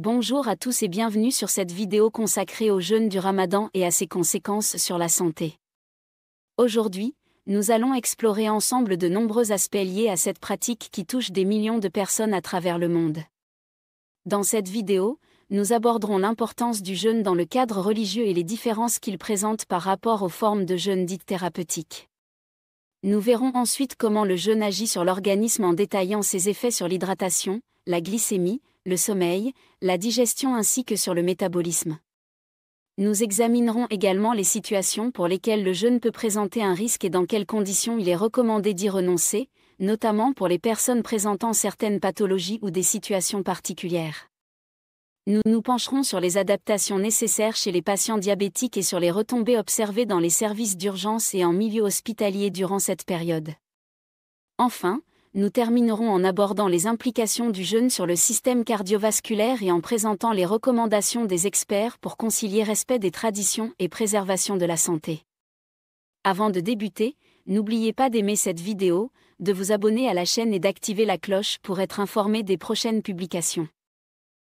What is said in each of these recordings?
Bonjour à tous et bienvenue sur cette vidéo consacrée au jeûne du Ramadan et à ses conséquences sur la santé. Aujourd'hui, nous allons explorer ensemble de nombreux aspects liés à cette pratique qui touche des millions de personnes à travers le monde. Dans cette vidéo, nous aborderons l'importance du jeûne dans le cadre religieux et les différences qu'il présente par rapport aux formes de jeûne dites thérapeutiques. Nous verrons ensuite comment le jeûne agit sur l'organisme en détaillant ses effets sur l'hydratation, la glycémie, le sommeil, la digestion ainsi que sur le métabolisme. Nous examinerons également les situations pour lesquelles le jeûne peut présenter un risque et dans quelles conditions il est recommandé d'y renoncer, notamment pour les personnes présentant certaines pathologies ou des situations particulières. Nous nous pencherons sur les adaptations nécessaires chez les patients diabétiques et sur les retombées observées dans les services d'urgence et en milieu hospitalier durant cette période. Enfin, nous terminerons en abordant les implications du jeûne sur le système cardiovasculaire et en présentant les recommandations des experts pour concilier respect des traditions et préservation de la santé. Avant de débuter, n'oubliez pas d'aimer cette vidéo, de vous abonner à la chaîne et d'activer la cloche pour être informé des prochaines publications.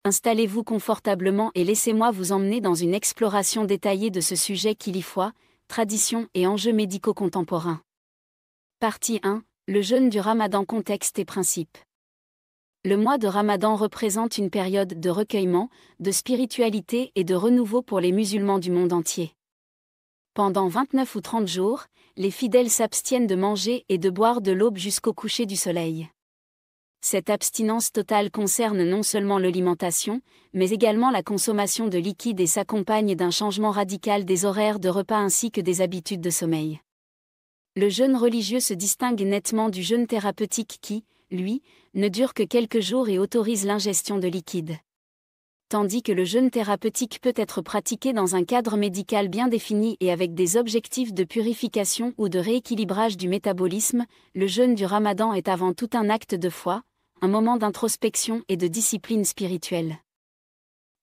Installez-vous confortablement et laissez-moi vous emmener dans une exploration détaillée de ce sujet qui lie foi, tradition et enjeux médicaux contemporains. Partie 1. Le jeûne du Ramadan, contexte et principes. Le mois de Ramadan représente une période de recueillement, de spiritualité et de renouveau pour les musulmans du monde entier. Pendant 29 ou 30 jours, les fidèles s'abstiennent de manger et de boire de l'aube jusqu'au coucher du soleil. Cette abstinence totale concerne non seulement l'alimentation, mais également la consommation de liquide et s'accompagne d'un changement radical des horaires de repas ainsi que des habitudes de sommeil. Le jeûne religieux se distingue nettement du jeûne thérapeutique qui, lui, ne dure que quelques jours et autorise l'ingestion de liquide. Tandis que le jeûne thérapeutique peut être pratiqué dans un cadre médical bien défini et avec des objectifs de purification ou de rééquilibrage du métabolisme, le jeûne du Ramadan est avant tout un acte de foi, un moment d'introspection et de discipline spirituelle.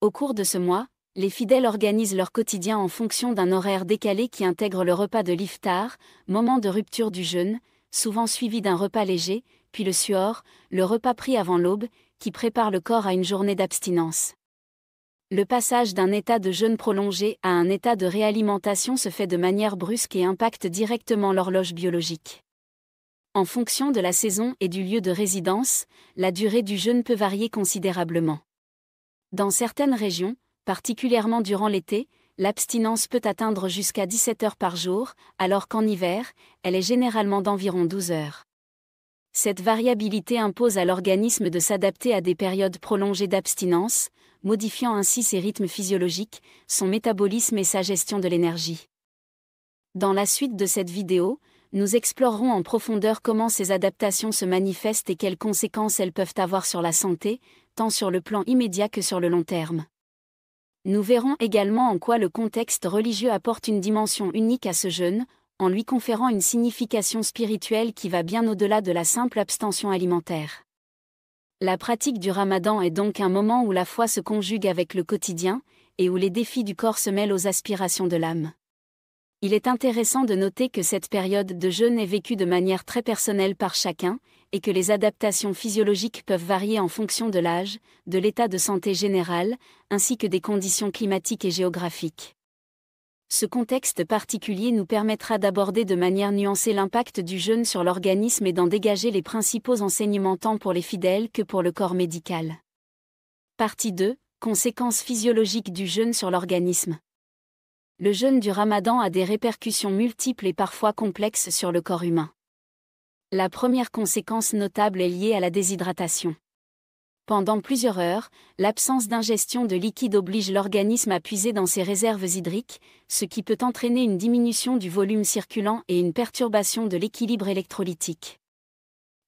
Au cours de ce mois, les fidèles organisent leur quotidien en fonction d'un horaire décalé qui intègre le repas de l'iftar, moment de rupture du jeûne, souvent suivi d'un repas léger, puis le suhoor, le repas pris avant l'aube, qui prépare le corps à une journée d'abstinence. Le passage d'un état de jeûne prolongé à un état de réalimentation se fait de manière brusque et impacte directement l'horloge biologique. En fonction de la saison et du lieu de résidence, la durée du jeûne peut varier considérablement. Dans certaines régions, particulièrement durant l'été, l'abstinence peut atteindre jusqu'à 17 heures par jour, alors qu'en hiver, elle est généralement d'environ 12 heures. Cette variabilité impose à l'organisme de s'adapter à des périodes prolongées d'abstinence, modifiant ainsi ses rythmes physiologiques, son métabolisme et sa gestion de l'énergie. Dans la suite de cette vidéo, nous explorerons en profondeur comment ces adaptations se manifestent et quelles conséquences elles peuvent avoir sur la santé, tant sur le plan immédiat que sur le long terme. Nous verrons également en quoi le contexte religieux apporte une dimension unique à ce jeûne, en lui conférant une signification spirituelle qui va bien au-delà de la simple abstention alimentaire. La pratique du Ramadan est donc un moment où la foi se conjugue avec le quotidien, et où les défis du corps se mêlent aux aspirations de l'âme. Il est intéressant de noter que cette période de jeûne est vécue de manière très personnelle par chacun, et que les adaptations physiologiques peuvent varier en fonction de l'âge, de l'état de santé général, ainsi que des conditions climatiques et géographiques. Ce contexte particulier nous permettra d'aborder de manière nuancée l'impact du jeûne sur l'organisme et d'en dégager les principaux enseignements tant pour les fidèles que pour le corps médical. Partie 2. Conséquences physiologiques du jeûne sur l'organisme. Le jeûne du Ramadan a des répercussions multiples et parfois complexes sur le corps humain. La première conséquence notable est liée à la déshydratation. Pendant plusieurs heures, l'absence d'ingestion de liquide oblige l'organisme à puiser dans ses réserves hydriques, ce qui peut entraîner une diminution du volume circulant et une perturbation de l'équilibre électrolytique.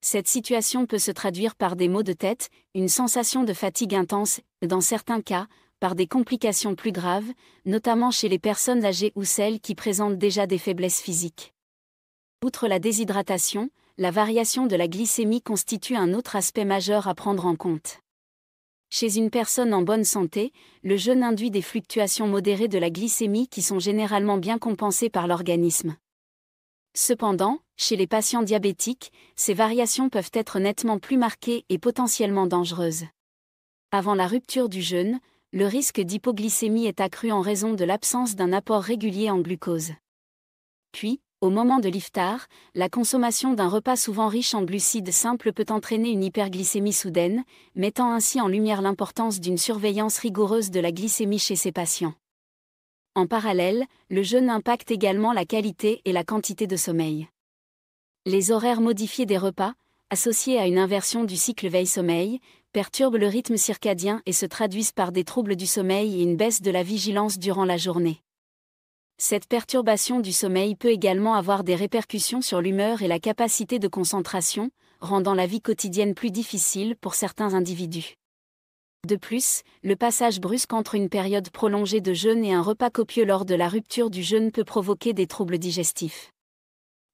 Cette situation peut se traduire par des maux de tête, une sensation de fatigue intense, et dans certains cas, par des complications plus graves, notamment chez les personnes âgées ou celles qui présentent déjà des faiblesses physiques. Outre la déshydratation, la variation de la glycémie constitue un autre aspect majeur à prendre en compte. Chez une personne en bonne santé, le jeûne induit des fluctuations modérées de la glycémie qui sont généralement bien compensées par l'organisme. Cependant, chez les patients diabétiques, ces variations peuvent être nettement plus marquées et potentiellement dangereuses. Avant la rupture du jeûne, le risque d'hypoglycémie est accru en raison de l'absence d'un apport régulier en glucose. Puis, au moment de l'iftar, la consommation d'un repas souvent riche en glucides simples peut entraîner une hyperglycémie soudaine, mettant ainsi en lumière l'importance d'une surveillance rigoureuse de la glycémie chez ces patients. En parallèle, le jeûne impacte également la qualité et la quantité de sommeil. Les horaires modifiés des repas, associés à une inversion du cycle veille-sommeil, perturbent le rythme circadien et se traduisent par des troubles du sommeil et une baisse de la vigilance durant la journée. Cette perturbation du sommeil peut également avoir des répercussions sur l'humeur et la capacité de concentration, rendant la vie quotidienne plus difficile pour certains individus. De plus, le passage brusque entre une période prolongée de jeûne et un repas copieux lors de la rupture du jeûne peut provoquer des troubles digestifs.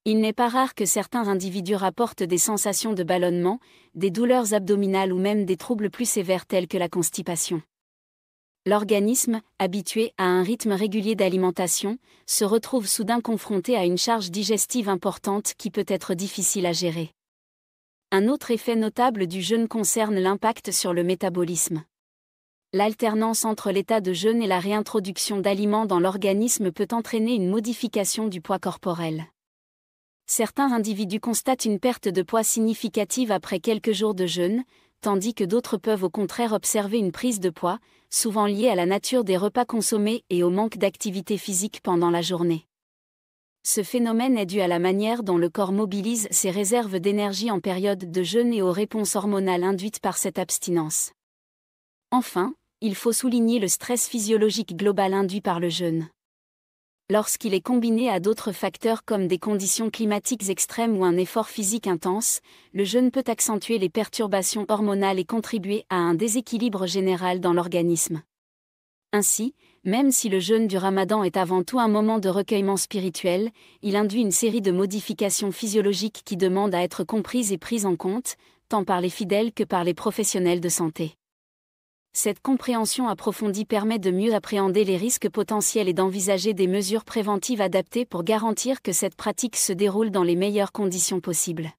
Il n'est pas rare que certains individus rapportent des sensations de ballonnement, des douleurs abdominales ou même des troubles plus sévères tels que la constipation. L'organisme, habitué à un rythme régulier d'alimentation, se retrouve soudain confronté à une charge digestive importante qui peut être difficile à gérer. Un autre effet notable du jeûne concerne l'impact sur le métabolisme. L'alternance entre l'état de jeûne et la réintroduction d'aliments dans l'organisme peut entraîner une modification du poids corporel. Certains individus constatent une perte de poids significative après quelques jours de jeûne, tandis que d'autres peuvent au contraire observer une prise de poids, souvent liée à la nature des repas consommés et au manque d'activité physique pendant la journée. Ce phénomène est dû à la manière dont le corps mobilise ses réserves d'énergie en période de jeûne et aux réponses hormonales induites par cette abstinence. Enfin, il faut souligner le stress physiologique global induit par le jeûne. Lorsqu'il est combiné à d'autres facteurs comme des conditions climatiques extrêmes ou un effort physique intense, le jeûne peut accentuer les perturbations hormonales et contribuer à un déséquilibre général dans l'organisme. Ainsi, même si le jeûne du Ramadan est avant tout un moment de recueillement spirituel, il induit une série de modifications physiologiques qui demandent à être comprises et prises en compte, tant par les fidèles que par les professionnels de santé. Cette compréhension approfondie permet de mieux appréhender les risques potentiels et d'envisager des mesures préventives adaptées pour garantir que cette pratique se déroule dans les meilleures conditions possibles.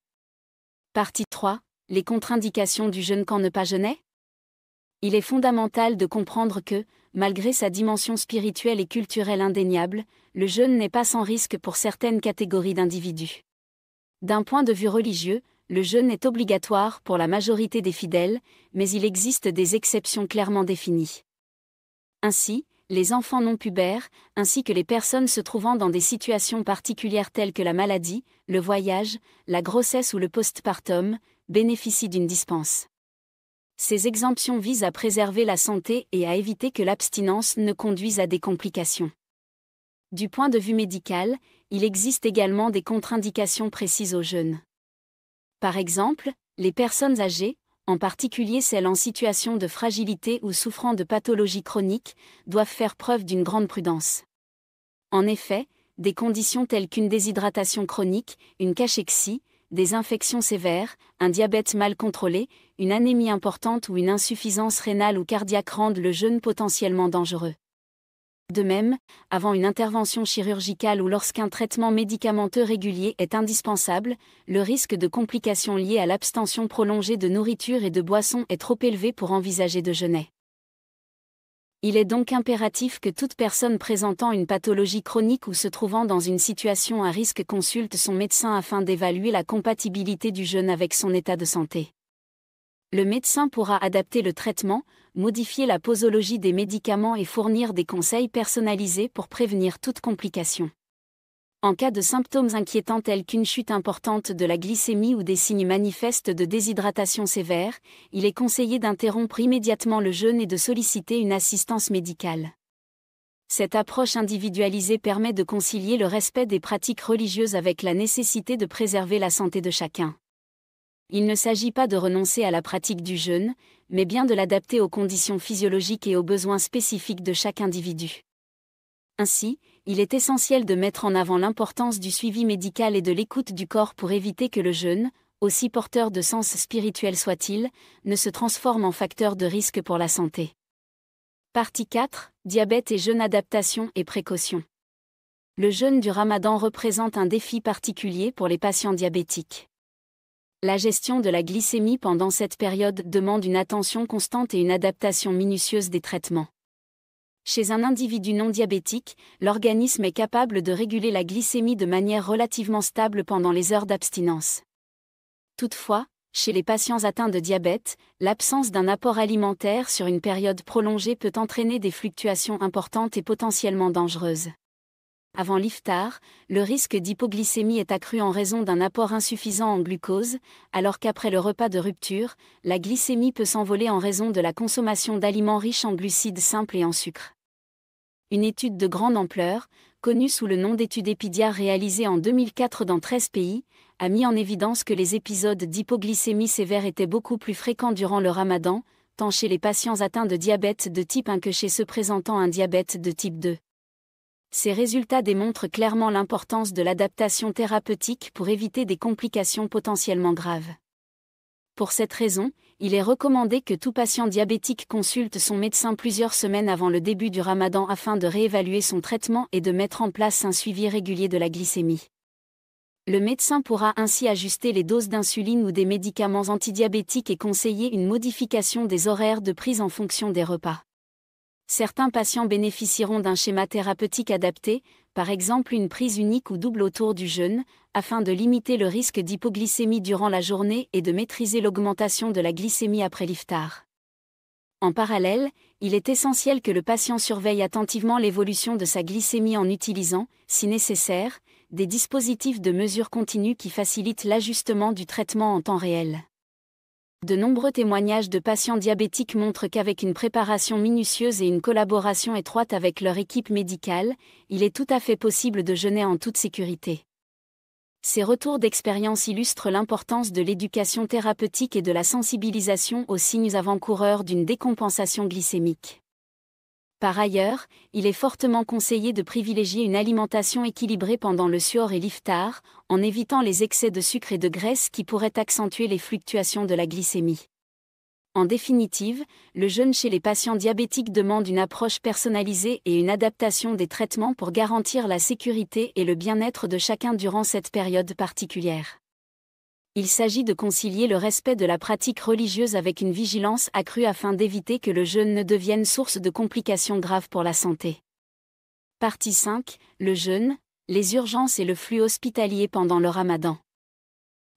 Partie 3. Les contre-indications du jeûne quand ne pas jeûner ? Il est fondamental de comprendre que, malgré sa dimension spirituelle et culturelle indéniable, le jeûne n'est pas sans risque pour certaines catégories d'individus. D'un point de vue religieux, le jeûne est obligatoire pour la majorité des fidèles, mais il existe des exceptions clairement définies. Ainsi, les enfants non pubères, ainsi que les personnes se trouvant dans des situations particulières telles que la maladie, le voyage, la grossesse ou le postpartum, bénéficient d'une dispense. Ces exemptions visent à préserver la santé et à éviter que l'abstinence ne conduise à des complications. Du point de vue médical, il existe également des contre-indications précises au jeûne. Par exemple, les personnes âgées, en particulier celles en situation de fragilité ou souffrant de pathologies chroniques, doivent faire preuve d'une grande prudence. En effet, des conditions telles qu'une déshydratation chronique, une cachexie, des infections sévères, un diabète mal contrôlé, une anémie importante ou une insuffisance rénale ou cardiaque rendent le jeûne potentiellement dangereux. De même, avant une intervention chirurgicale ou lorsqu'un traitement médicamenteux régulier est indispensable, le risque de complications liées à l'abstention prolongée de nourriture et de boissons est trop élevé pour envisager de jeûner. Il est donc impératif que toute personne présentant une pathologie chronique ou se trouvant dans une situation à risque consulte son médecin afin d'évaluer la compatibilité du jeûne avec son état de santé. Le médecin pourra adapter le traitement, modifier la posologie des médicaments et fournir des conseils personnalisés pour prévenir toute complication. En cas de symptômes inquiétants tels qu'une chute importante de la glycémie ou des signes manifestes de déshydratation sévère, il est conseillé d'interrompre immédiatement le jeûne et de solliciter une assistance médicale. Cette approche individualisée permet de concilier le respect des pratiques religieuses avec la nécessité de préserver la santé de chacun. Il ne s'agit pas de renoncer à la pratique du jeûne, mais bien de l'adapter aux conditions physiologiques et aux besoins spécifiques de chaque individu. Ainsi, il est essentiel de mettre en avant l'importance du suivi médical et de l'écoute du corps pour éviter que le jeûne, aussi porteur de sens spirituel soit-il, ne se transforme en facteur de risque pour la santé. Partie 4. Diabète et jeûne, adaptation et précaution. Le jeûne du Ramadan représente un défi particulier pour les patients diabétiques. La gestion de la glycémie pendant cette période demande une attention constante et une adaptation minutieuse des traitements. Chez un individu non diabétique, l'organisme est capable de réguler la glycémie de manière relativement stable pendant les heures d'abstinence. Toutefois, chez les patients atteints de diabète, l'absence d'un apport alimentaire sur une période prolongée peut entraîner des fluctuations importantes et potentiellement dangereuses. Avant l'iftar, le risque d'hypoglycémie est accru en raison d'un apport insuffisant en glucose, alors qu'après le repas de rupture, la glycémie peut s'envoler en raison de la consommation d'aliments riches en glucides simples et en sucre. Une étude de grande ampleur, connue sous le nom d'étude EPIDIA réalisée en 2004 dans 13 pays, a mis en évidence que les épisodes d'hypoglycémie sévère étaient beaucoup plus fréquents durant le ramadan, tant chez les patients atteints de diabète de type 1 que chez ceux présentant un diabète de type 2. Ces résultats démontrent clairement l'importance de l'adaptation thérapeutique pour éviter des complications potentiellement graves. Pour cette raison, il est recommandé que tout patient diabétique consulte son médecin plusieurs semaines avant le début du ramadan afin de réévaluer son traitement et de mettre en place un suivi régulier de la glycémie. Le médecin pourra ainsi ajuster les doses d'insuline ou des médicaments antidiabétiques et conseiller une modification des horaires de prise en fonction des repas. Certains patients bénéficieront d'un schéma thérapeutique adapté, par exemple une prise unique ou double autour du jeûne, afin de limiter le risque d'hypoglycémie durant la journée et de maîtriser l'augmentation de la glycémie après l'iftar. En parallèle, il est essentiel que le patient surveille attentivement l'évolution de sa glycémie en utilisant, si nécessaire, des dispositifs de mesure continue qui facilitent l'ajustement du traitement en temps réel. De nombreux témoignages de patients diabétiques montrent qu'avec une préparation minutieuse et une collaboration étroite avec leur équipe médicale, il est tout à fait possible de jeûner en toute sécurité. Ces retours d'expérience illustrent l'importance de l'éducation thérapeutique et de la sensibilisation aux signes avant-coureurs d'une décompensation glycémique. Par ailleurs, il est fortement conseillé de privilégier une alimentation équilibrée pendant le suhoor et l'iftar, en évitant les excès de sucre et de graisse qui pourraient accentuer les fluctuations de la glycémie. En définitive, le jeûne chez les patients diabétiques demande une approche personnalisée et une adaptation des traitements pour garantir la sécurité et le bien-être de chacun durant cette période particulière. Il s'agit de concilier le respect de la pratique religieuse avec une vigilance accrue afin d'éviter que le jeûne ne devienne source de complications graves pour la santé. Partie 5. Le jeûne, les urgences et le flux hospitalier pendant le ramadan.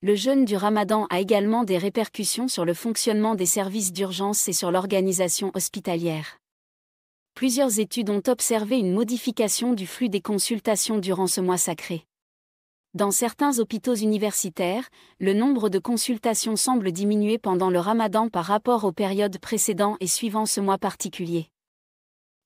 Le jeûne du ramadan a également des répercussions sur le fonctionnement des services d'urgence et sur l'organisation hospitalière. Plusieurs études ont observé une modification du flux des consultations durant ce mois sacré. Dans certains hôpitaux universitaires, le nombre de consultations semble diminuer pendant le ramadan par rapport aux périodes précédentes et suivant ce mois particulier.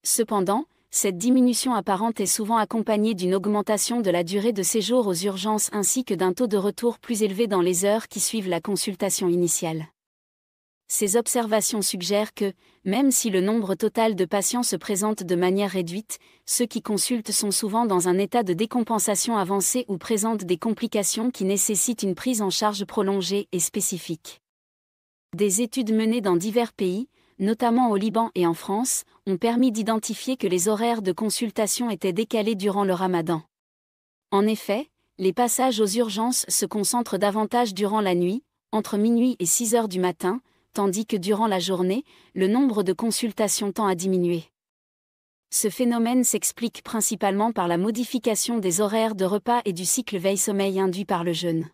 Cependant, cette diminution apparente est souvent accompagnée d'une augmentation de la durée de séjour aux urgences ainsi que d'un taux de retour plus élevé dans les heures qui suivent la consultation initiale. Ces observations suggèrent que, même si le nombre total de patients se présente de manière réduite, ceux qui consultent sont souvent dans un état de décompensation avancé ou présentent des complications qui nécessitent une prise en charge prolongée et spécifique. Des études menées dans divers pays, notamment au Liban et en France, ont permis d'identifier que les horaires de consultation étaient décalés durant le ramadan. En effet, les passages aux urgences se concentrent davantage durant la nuit, entre minuit et 6 heures du matin, tandis que durant la journée, le nombre de consultations tend à diminuer. Ce phénomène s'explique principalement par la modification des horaires de repas et du cycle veille-sommeil induit par le jeûne.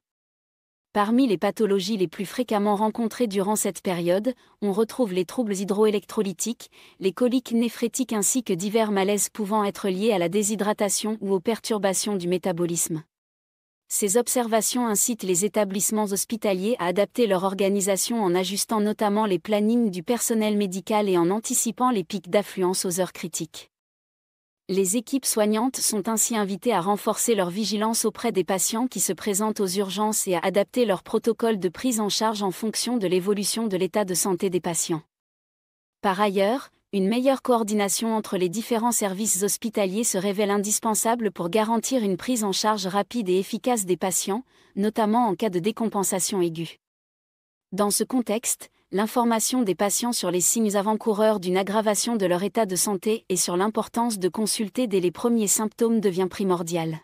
Parmi les pathologies les plus fréquemment rencontrées durant cette période, on retrouve les troubles hydroélectrolytiques, les coliques néphrétiques ainsi que divers malaises pouvant être liés à la déshydratation ou aux perturbations du métabolisme. Ces observations incitent les établissements hospitaliers à adapter leur organisation en ajustant notamment les plannings du personnel médical et en anticipant les pics d'affluence aux heures critiques. Les équipes soignantes sont ainsi invitées à renforcer leur vigilance auprès des patients qui se présentent aux urgences et à adapter leurs protocoles de prise en charge en fonction de l'évolution de l'état de santé des patients. Par ailleurs, une meilleure coordination entre les différents services hospitaliers se révèle indispensable pour garantir une prise en charge rapide et efficace des patients, notamment en cas de décompensation aiguë. Dans ce contexte, l'information des patients sur les signes avant-coureurs d'une aggravation de leur état de santé et sur l'importance de consulter dès les premiers symptômes devient primordiale.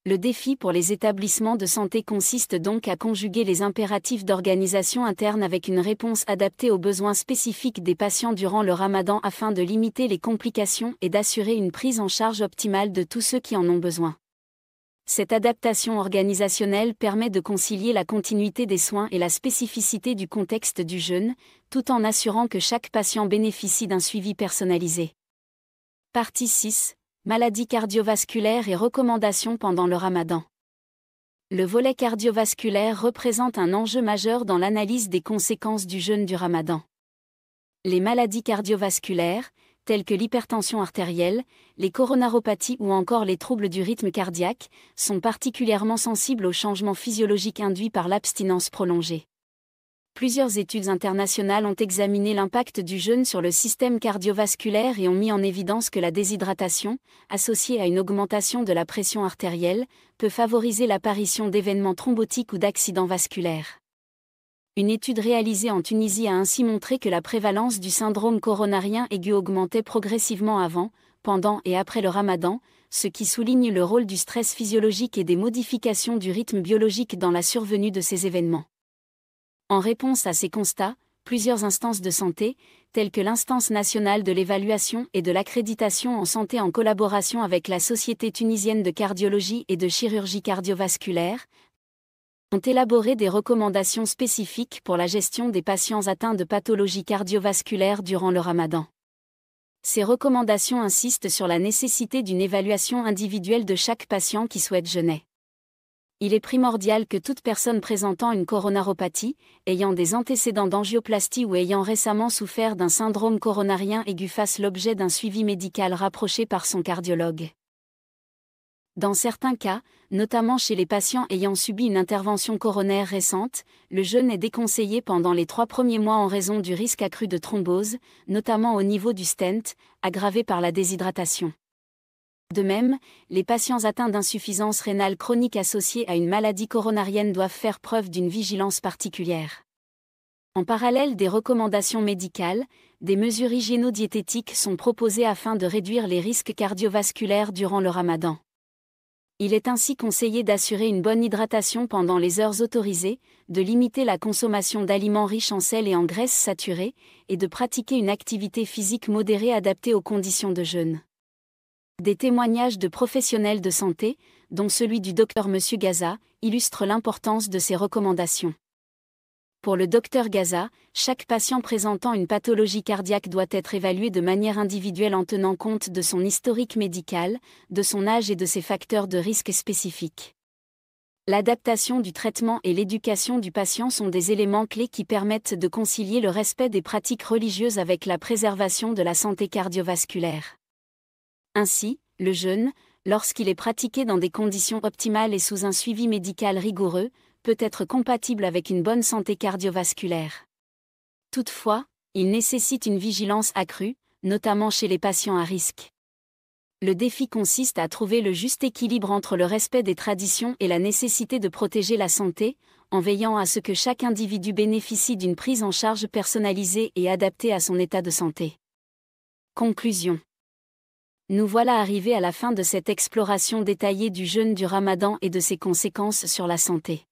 Le défi pour les établissements de santé consiste donc à conjuguer les impératifs d'organisation interne avec une réponse adaptée aux besoins spécifiques des patients durant le Ramadan afin de limiter les complications et d'assurer une prise en charge optimale de tous ceux qui en ont besoin. Cette adaptation organisationnelle permet de concilier la continuité des soins et la spécificité du contexte du jeûne, tout en assurant que chaque patient bénéficie d'un suivi personnalisé. Partie 6. Maladies cardiovasculaires et recommandations pendant le Ramadan. Le volet cardiovasculaire représente un enjeu majeur dans l'analyse des conséquences du jeûne du Ramadan. Les maladies cardiovasculaires, telles que l'hypertension artérielle, les coronaropathies ou encore les troubles du rythme cardiaque, sont particulièrement sensibles aux changements physiologiques induits par l'abstinence prolongée. Plusieurs études internationales ont examiné l'impact du jeûne sur le système cardiovasculaire et ont mis en évidence que la déshydratation, associée à une augmentation de la pression artérielle, peut favoriser l'apparition d'événements thrombotiques ou d'accidents vasculaires. Une étude réalisée en Tunisie a ainsi montré que la prévalence du syndrome coronarien aigu augmentait progressivement avant, pendant et après le Ramadan, ce qui souligne le rôle du stress physiologique et des modifications du rythme biologique dans la survenue de ces événements. En réponse à ces constats, plusieurs instances de santé, telles que l'Instance nationale de l'évaluation et de l'accréditation en santé en collaboration avec la Société tunisienne de cardiologie et de chirurgie cardiovasculaire, ont élaboré des recommandations spécifiques pour la gestion des patients atteints de pathologies cardiovasculaires durant le Ramadan. Ces recommandations insistent sur la nécessité d'une évaluation individuelle de chaque patient qui souhaite jeûner. Il est primordial que toute personne présentant une coronaropathie, ayant des antécédents d'angioplastie ou ayant récemment souffert d'un syndrome coronarien aigu fasse l'objet d'un suivi médical rapproché par son cardiologue. Dans certains cas, notamment chez les patients ayant subi une intervention coronaire récente, le jeûne est déconseillé pendant les 3 premiers mois en raison du risque accru de thrombose, notamment au niveau du stent, aggravé par la déshydratation. De même, les patients atteints d'insuffisance rénale chronique associée à une maladie coronarienne doivent faire preuve d'une vigilance particulière. En parallèle des recommandations médicales, des mesures hygiéno-diététiques sont proposées afin de réduire les risques cardiovasculaires durant le Ramadan. Il est ainsi conseillé d'assurer une bonne hydratation pendant les heures autorisées, de limiter la consommation d'aliments riches en sel et en graisses saturées, et de pratiquer une activité physique modérée adaptée aux conditions de jeûne. Des témoignages de professionnels de santé, dont celui du Dr Monsieur Gaza, illustrent l'importance de ces recommandations. Pour le Dr Gaza, chaque patient présentant une pathologie cardiaque doit être évalué de manière individuelle en tenant compte de son historique médical, de son âge et de ses facteurs de risque spécifiques. L'adaptation du traitement et l'éducation du patient sont des éléments clés qui permettent de concilier le respect des pratiques religieuses avec la préservation de la santé cardiovasculaire. Ainsi, le jeûne, lorsqu'il est pratiqué dans des conditions optimales et sous un suivi médical rigoureux, peut être compatible avec une bonne santé cardiovasculaire. Toutefois, il nécessite une vigilance accrue, notamment chez les patients à risque. Le défi consiste à trouver le juste équilibre entre le respect des traditions et la nécessité de protéger la santé, en veillant à ce que chaque individu bénéficie d'une prise en charge personnalisée et adaptée à son état de santé. Conclusion. Nous voilà arrivés à la fin de cette exploration détaillée du jeûne du Ramadan et de ses conséquences sur la santé.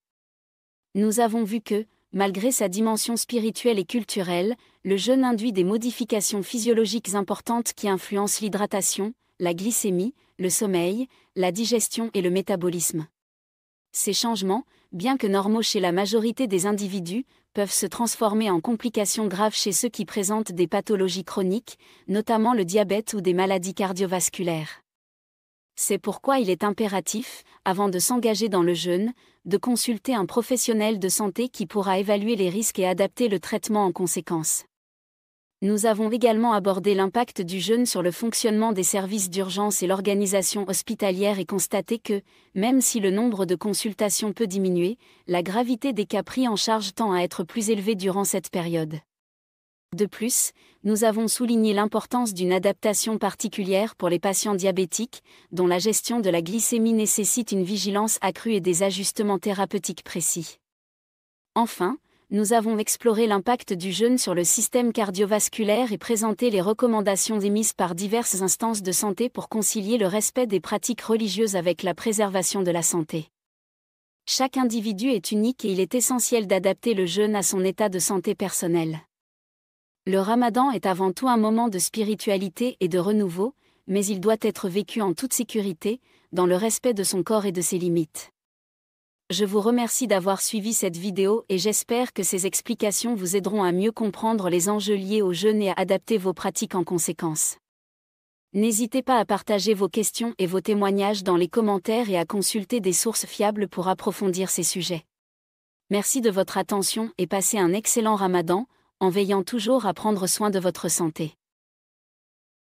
Nous avons vu que, malgré sa dimension spirituelle et culturelle, le jeûne induit des modifications physiologiques importantes qui influencent l'hydratation, la glycémie, le sommeil, la digestion et le métabolisme. Ces changements, bien que normaux chez la majorité des individus, peuvent se transformer en complications graves chez ceux qui présentent des pathologies chroniques, notamment le diabète ou des maladies cardiovasculaires. C'est pourquoi il est impératif, avant de s'engager dans le jeûne, de consulter un professionnel de santé qui pourra évaluer les risques et adapter le traitement en conséquence. Nous avons également abordé l'impact du jeûne sur le fonctionnement des services d'urgence et l'organisation hospitalière et constaté que, même si le nombre de consultations peut diminuer, la gravité des cas pris en charge tend à être plus élevée durant cette période. De plus, nous avons souligné l'importance d'une adaptation particulière pour les patients diabétiques, dont la gestion de la glycémie nécessite une vigilance accrue et des ajustements thérapeutiques précis. Enfin, nous avons exploré l'impact du jeûne sur le système cardiovasculaire et présenté les recommandations émises par diverses instances de santé pour concilier le respect des pratiques religieuses avec la préservation de la santé. Chaque individu est unique et il est essentiel d'adapter le jeûne à son état de santé personnel. Le Ramadan est avant tout un moment de spiritualité et de renouveau, mais il doit être vécu en toute sécurité, dans le respect de son corps et de ses limites. Je vous remercie d'avoir suivi cette vidéo et j'espère que ces explications vous aideront à mieux comprendre les enjeux liés au jeûne et à adapter vos pratiques en conséquence. N'hésitez pas à partager vos questions et vos témoignages dans les commentaires et à consulter des sources fiables pour approfondir ces sujets. Merci de votre attention et passez un excellent Ramadan, en veillant toujours à prendre soin de votre santé.